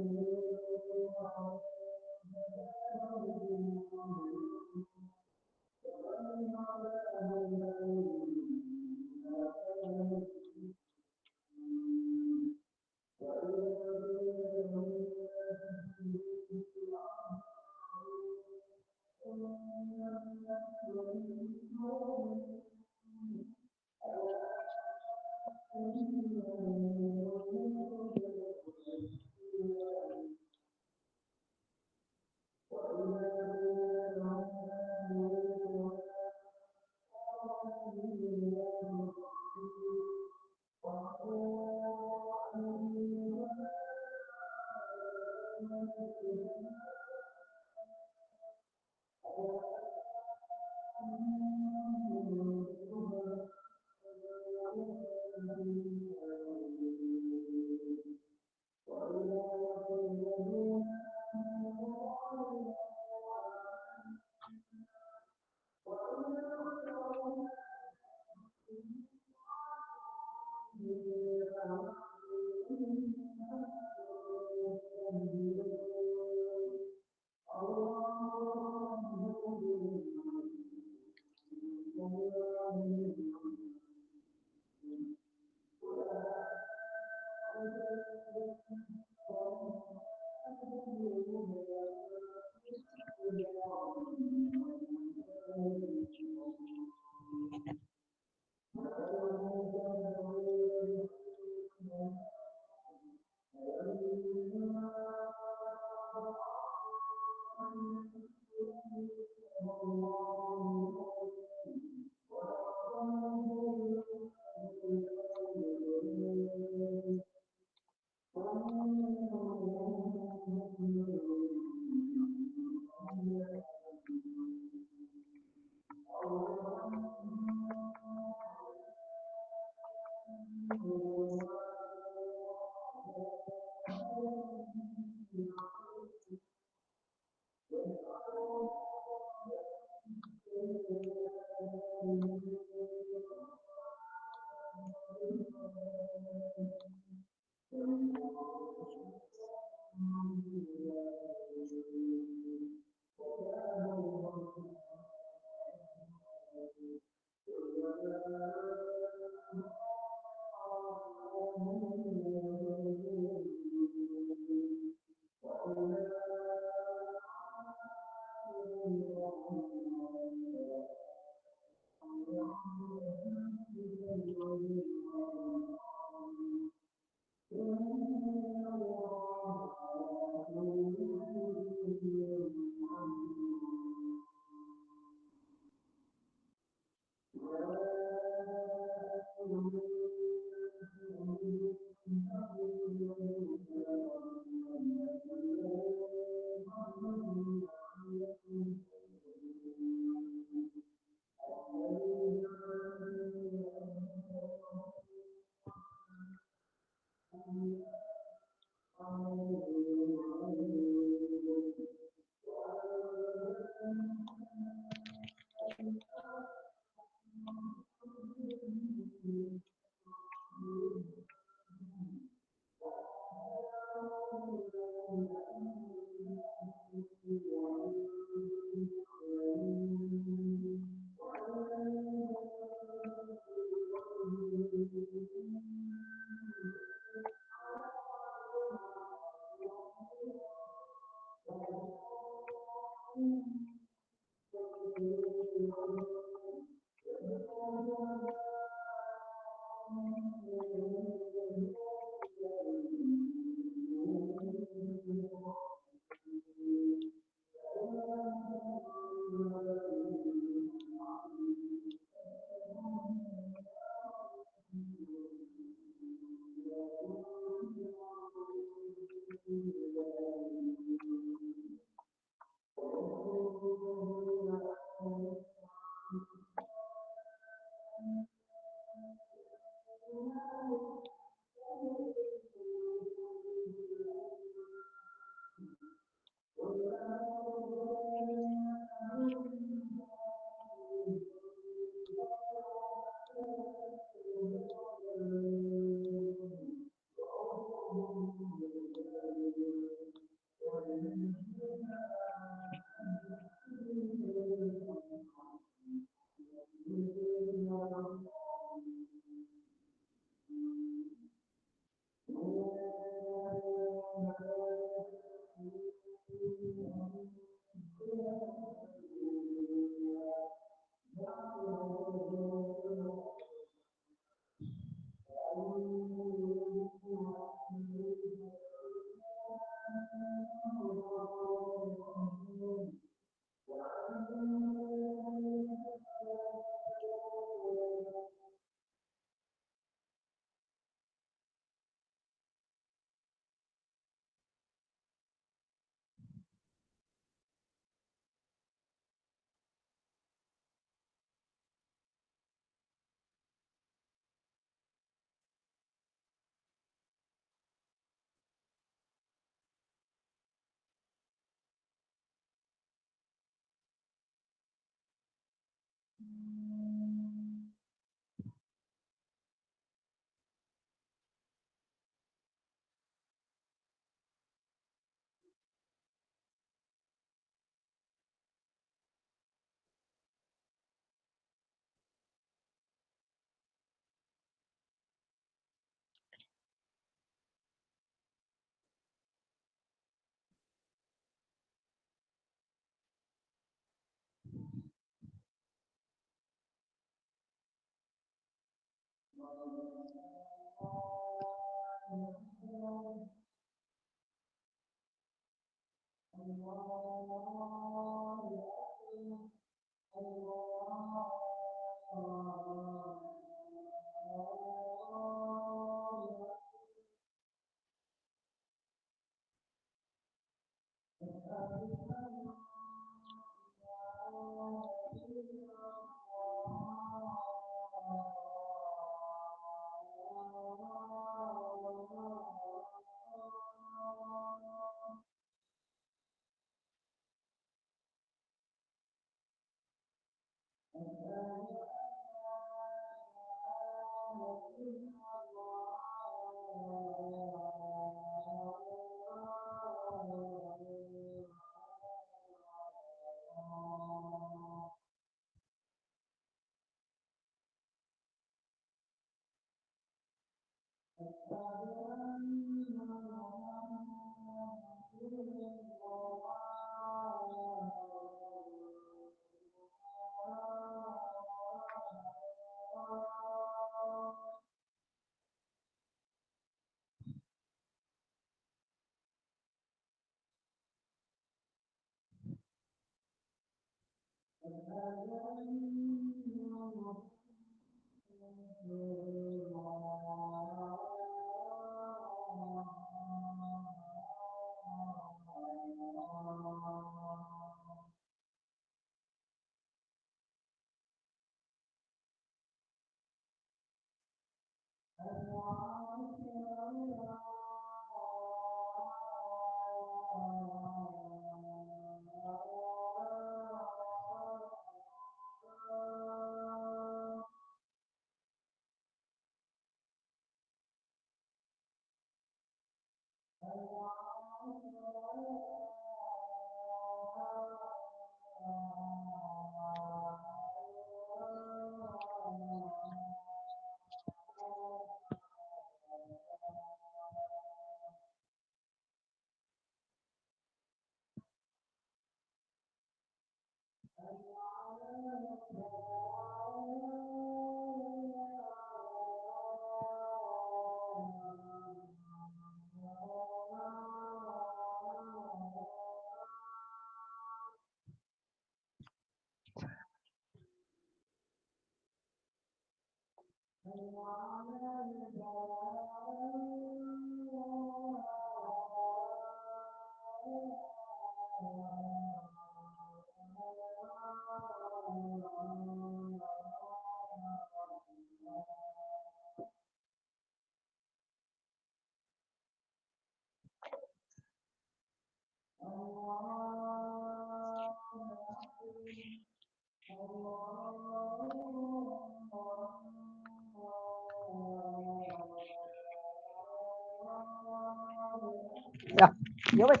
Ya, ya wes.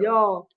Yo.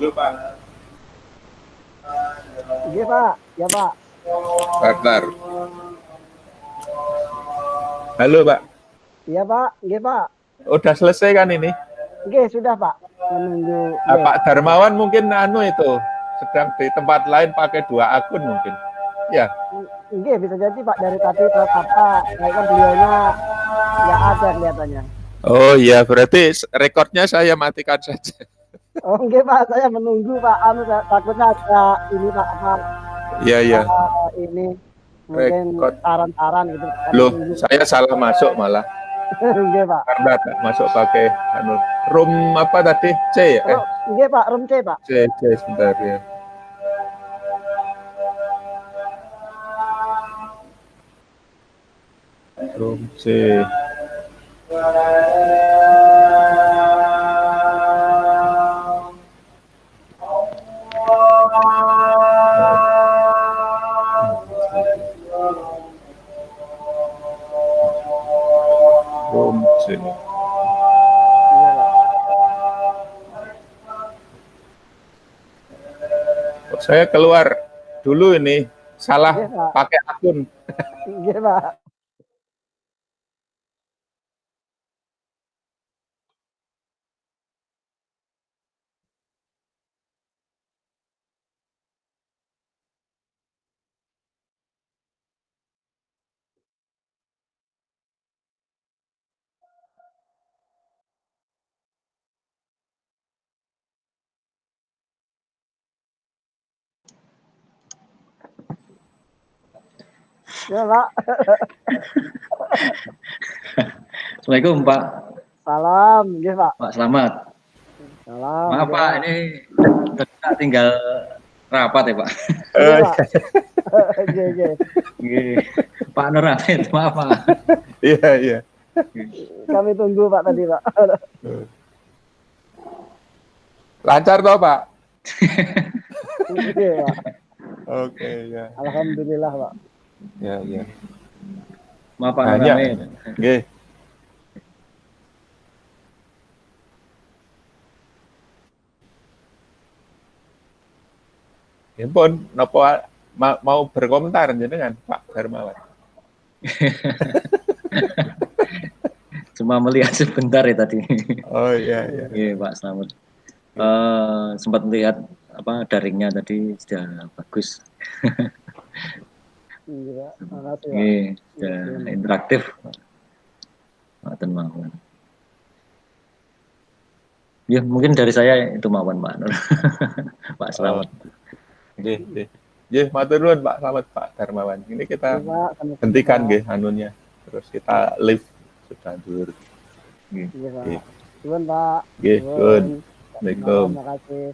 Nggih, Pak. Ya, Pak. Bentar. Halo, Pak. Iya, Pak. Nggih, Pak. Udah selesai kan ini? Nggih, sudah, Pak. Menunggu. Nggih. Pak Darmawan mungkin itu sedang di tempat lain pakai 2 akun mungkin. Ya. Nggih, bisa jadi, Pak. Dari tadi apa? Kayaknya beliaunya nggak ada kelihatannya. Oh iya, berarti rekornya saya matikan saja. Oh, nggih, Pak. Saya menunggu, Pak. Takutnya ada ini, Pak. Apa? Iya, iya. Ini mungkin Rekod. saran-saran gitu. Loh, saya salah masuk malah. Nggih, Pak. Karena masuk pakai room apa tadi? C ya? Nggih, Pak. Room C, Pak. C sebentar ya. Room C. Room C. Oh, saya keluar dulu ini, salah Nggih, Pak. pakai akun. Nggih, Pak. Ya, Pak. Assalamualaikum Pak. Salam, nggih, Pak. Pak selamat. Salam. Maaf nggih, Pak, ini kita tinggal rapat ya Pak. Nggih, Pak. Nggih, nggih. Nggih. Pak Nur Hamid, maaf Pak. Iya, iya. Kami tunggu, Pak, tadi, Pak. Lancar toh, Pak? Nggih, Pak. Oke, ya. Alhamdulillah, Pak. Ya, ya. Maaf Pak Nur Banyak. Hamid. Nggih. Ya pun, napa mau berkomentar jenengan Pak Darmawan? Cuma melihat sebentar ya tadi. Oh iya, iya. Iya Pak selamat. Sempat melihat apa daringnya tadi sudah bagus. Iya, Pak. Makasih, Pak. Iya, sudah interaktif. Pak Darmawan. Ya mungkin dari saya itu mawon Pak Nur. Pak selamat. Nggih, nggih. Nggih, matur nuwun Pak, selamat Pak Darmawan. Ini kita Nggih, Pak. Sama-sama. hentikan nggih anunya. Terus kita live sudah dur. Nggih, Pak. Nggih. Nuwun, Pak. Nggih, Nuwun. nuwun. Assalamualaikum. Terima kasih.